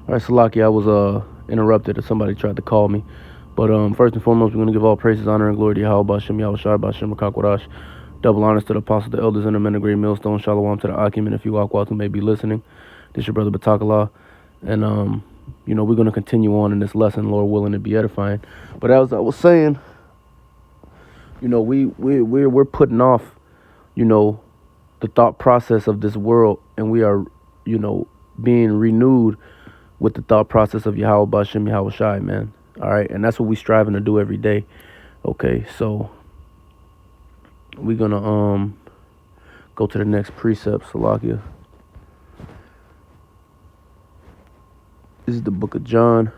All right, Salaki, I was interrupted. Somebody tried to call me. But first and foremost, we're going to give all praises, honor, and glory to Yahweh Bashem, Yahweh Shai, Bashem, Makakwadash. Double honors to the apostles, the elders, and the men of great millstone. Shalom to the Akim, and if you walk who may be listening. This your brother Batakallah. And, we're going to continue on in this lesson, Lord willing, to be edifying. But as I was saying, we're putting off, the thought process of this world, and we are, being renewed with the thought process of Yahweh Bashem, Yahweh Shai, man. All right, and that's what we striving to do every day. Okay, so we're gonna go to the next precept, Salakia. This is the book of John.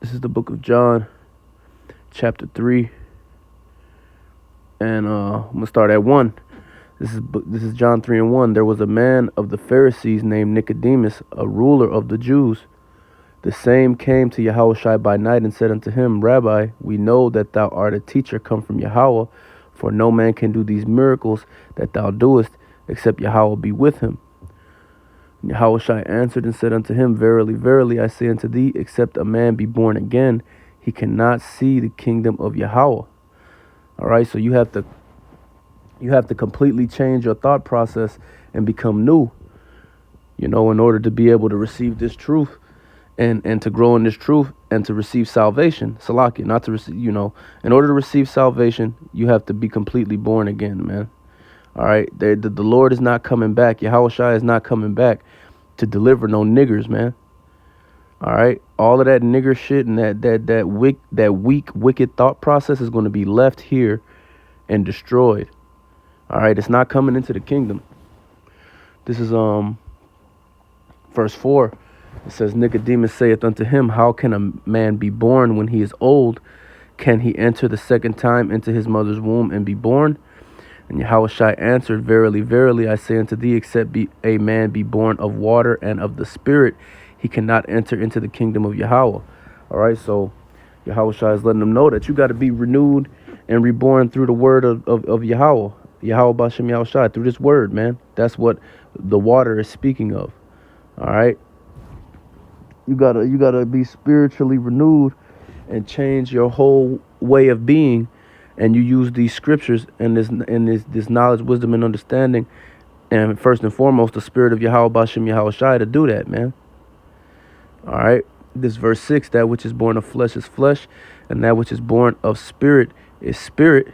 This is the book of John, chapter 3. And I'm gonna start at 1. This is John 3:1. There was a man of the Pharisees named Nicodemus, a ruler of the Jews. The same came to Yahushua by night and said unto him, Rabbi, we know that thou art a teacher come from Yahweh, for no man can do these miracles that thou doest, except Yahweh be with him. And Yahushua answered and said unto him, Verily, verily, I say unto thee, except a man be born again, he cannot see the kingdom of Yahweh. All right, so you have to completely change your thought process and become new, in order to be able to receive this truth and to grow in this truth and to receive salvation. Salaki, not to receive, in order to receive salvation, you have to be completely born again, man. All right, the Lord is not coming back. Yahweh Shai is not coming back to deliver no niggers, man. All right, all of that nigger shit and that weak, wicked thought process is going to be left here and destroyed. All right, it's not coming into the kingdom. This is verse 4. It says, Nicodemus saith unto him, How can a man be born when he is old? Can he enter the second time into his mother's womb and be born? And Yahushua answered, Verily, verily, I say unto thee, except a man be born of water and of the Spirit, he cannot enter into the kingdom of Yahweh. All right, so Yahushua is letting them know that you got to be renewed and reborn through the word of Yahweh. Yahweh Bashem Yahushua, through this word, man. That's what the water is speaking of. All right. You gotta be spiritually renewed and change your whole way of being. And you use these scriptures and this knowledge, wisdom, and understanding, and first and foremost, the spirit of Yahweh Bashem Yahushua to do that, man. All right. This verse 6, that which is born of flesh is flesh, and that which is born of spirit is spirit.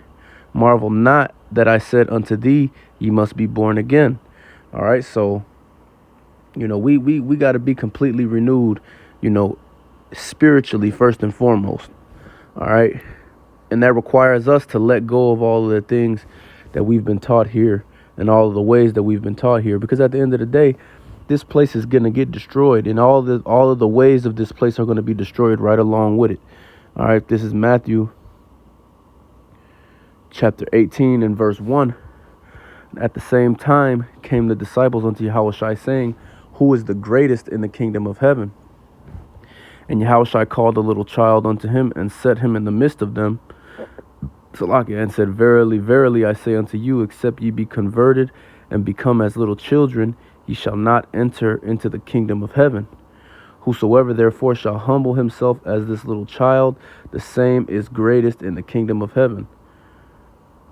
Marvel not that I said unto thee, ye must be born again. All right, so, we got to be completely renewed, spiritually first and foremost. All right, and that requires us to let go of all of the things that we've been taught here and all of the ways that we've been taught here, because at the end of the day, this place is going to get destroyed, and all of the ways of this place are going to be destroyed right along with it. All right, this is Matthew chapter 18 and verse 1. At the same time came the disciples unto Yahushua, saying, Who is the greatest in the kingdom of heaven? And Yahushua called a little child unto him and set him in the midst of them, Salakia, and said, Verily, verily, I say unto you, except ye be converted and become as little children, ye shall not enter into the kingdom of heaven. Whosoever therefore shall humble himself as this little child, the same is greatest in the kingdom of heaven.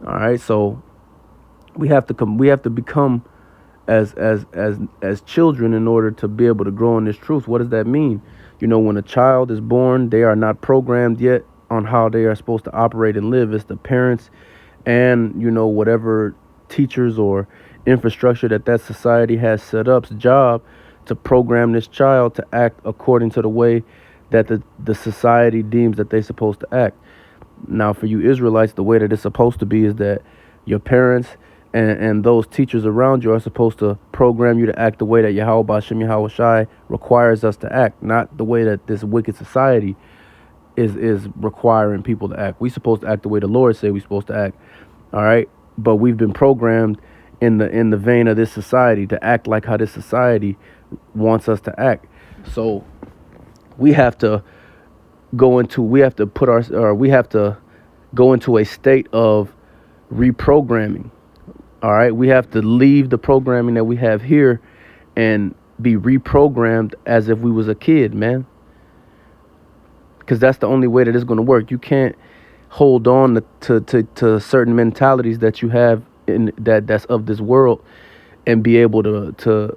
All right, so we have to become as children in order to be able to grow in this truth. What does that mean? When a child is born, they are not programmed yet on how they are supposed to operate and live. It's the parents and whatever teachers or infrastructure that society has set up's job to program this child to act according to the way that the society deems that they're supposed to act. Now, for you Israelites, the way that it's supposed to be is that your parents and those teachers around you are supposed to program you to act the way that Yahweh Bashem Yahweh Shai requires us to act, not the way that this wicked society is requiring people to act. We're supposed to act the way the Lord say we're supposed to act. All right, but we've been programmed in the vein of this society to act like how this society wants us to act. So we have to go into a state of reprogramming. All right, we have to leave the programming that we have here and be reprogrammed as if we was a kid, man. Because that's the only way that it's going to work. You can't hold on to certain mentalities that you have in that's of this world and be able to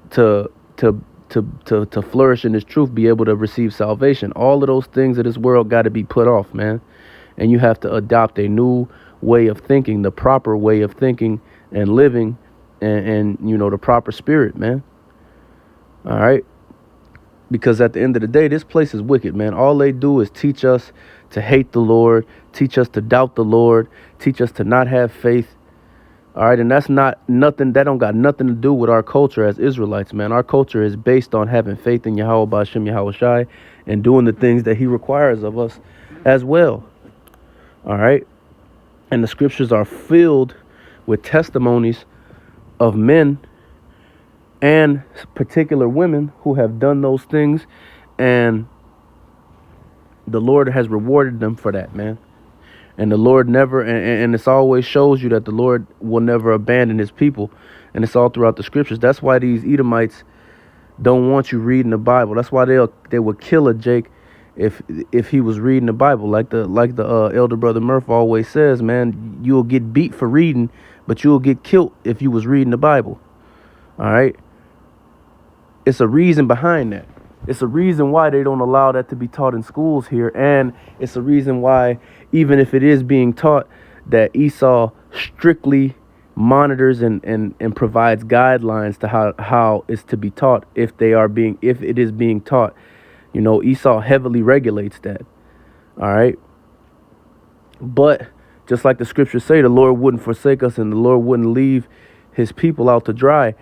to flourish in this truth, be able to receive salvation. All of those things of this world got to be put off, man. And you have to adopt a new way of thinking, the proper way of thinking and living, and you know, the proper spirit, man. All right. Because at the end of the day, this place is wicked, man. All they do is teach us to hate the Lord, teach us to doubt the Lord, teach us to not have faith. All right, and that's not nothing. That don't got nothing to do with our culture as Israelites, man. Our culture is based on having faith in Yahweh B'Shem Yahweh Shai and doing the things that He requires of us as well. All right, and the scriptures are filled with testimonies of men and particular women who have done those things, and the Lord has rewarded them for that, man. And the Lord never, and this always shows you that the Lord will never abandon His people. And it's all throughout the scriptures. That's why these Edomites don't want you reading the Bible. That's why they would kill a Jake if he was reading the Bible. Like the elder brother Murph always says, man, you'll get beat for reading, but you'll get killed if you was reading the Bible. All right. It's a reason behind that. It's a reason why they don't allow that to be taught in schools here. And it's a reason why, even if it is being taught, that Esau strictly monitors and provides guidelines to how it's to be taught if it is being taught. You know, Esau heavily regulates that. All right. But just like the scriptures say, the Lord wouldn't forsake us and the Lord wouldn't leave His people out to dry.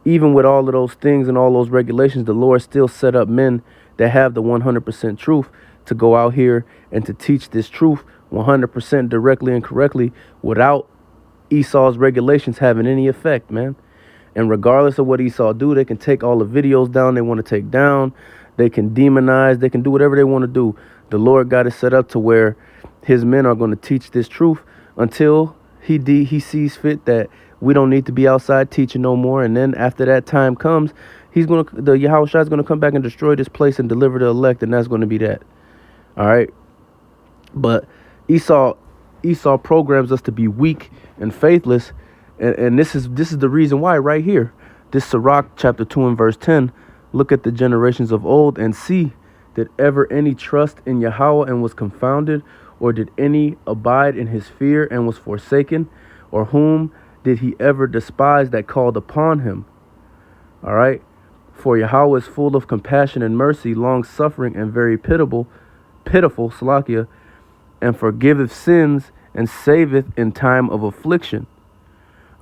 Even with all of those things and all those regulations, the Lord still set up men that have the 100% truth to go out here and to teach this truth 100% directly and correctly without Esau's regulations having any effect, man. And regardless of what Esau do, they can take all the videos down they want to take down. They can demonize. They can do whatever they want to do. The Lord got it set up to where His men are going to teach this truth until He sees fit that we don't need to be outside teaching no more. And then after that time comes, the Yahweh Shai is going to come back and destroy this place and deliver the elect. And that's going to be that. All right. But Esau programs us to be weak and faithless. And this is the reason why right here. This Sirach chapter 2 and verse 10. Look at the generations of old and see, did ever any trust in Yahweh and was confounded? Or did any abide in His fear and was forsaken? Or whom did He ever despise that called upon Him? All right. For Yahweh is full of compassion and mercy, long suffering and very pitiful, Salakia, and forgiveth sins and saveth in time of affliction.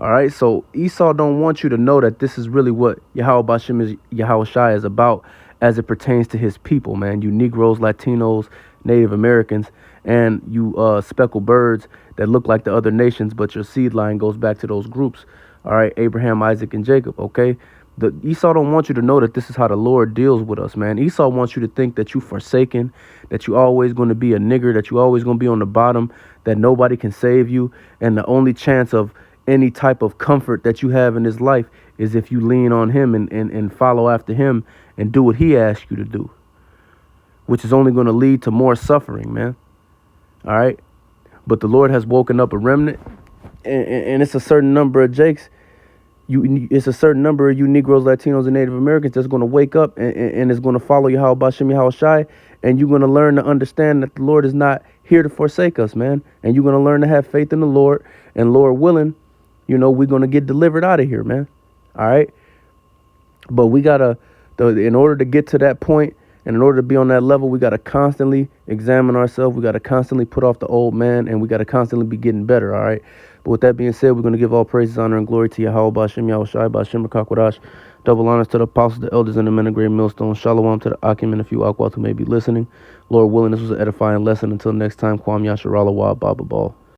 All right. So Esau don't want you to know that this is really what Yahweh B'Shem is, Yahweh Shai is about as it pertains to His people, man. You Negroes, Latinos, Native Americans, and you speckled birds that look like the other nations, but your seed line goes back to those groups. All right, Abraham, Isaac, and Jacob. Okay, the Esau don't want you to know that this is how the Lord deals with us, man. Esau wants you to think that you forsaken, that you always going to be a nigger, that you always going to be on the bottom, that nobody can save you, and the only chance of any type of comfort that you have in this life is if you lean on Him and follow after Him and do what He asks you to do, which is only going to lead to more suffering, man. All right. But the Lord has woken up a remnant, and it's a certain number of Jakes. It's a certain number of you Negroes, Latinos, and Native Americans that's going to wake up and is going to follow Yahweh B'Shem Yahweh Shai, and you're going to learn to understand that the Lord is not here to forsake us, man. And you're going to learn to have faith in the Lord, and Lord willing, you know, we're going to get delivered out of here, man. All right. But we got to, in order to get to that point, and in order to be on that level, we got to constantly examine ourselves. We got to constantly put off the old man, and we got to constantly be getting better, all right? But with that being said, we're going to give all praises, honor, and glory to Yahweh B'Shem Yahweh Shai B'Shem Rakakwadash. Double honors to the apostles, the elders, and the men of great millstone. Shalom to the Akim and a few Akwat who may be listening. Lord willing, this was an edifying lesson. Until next time, Kwam Yasharala Wa Baba Ball.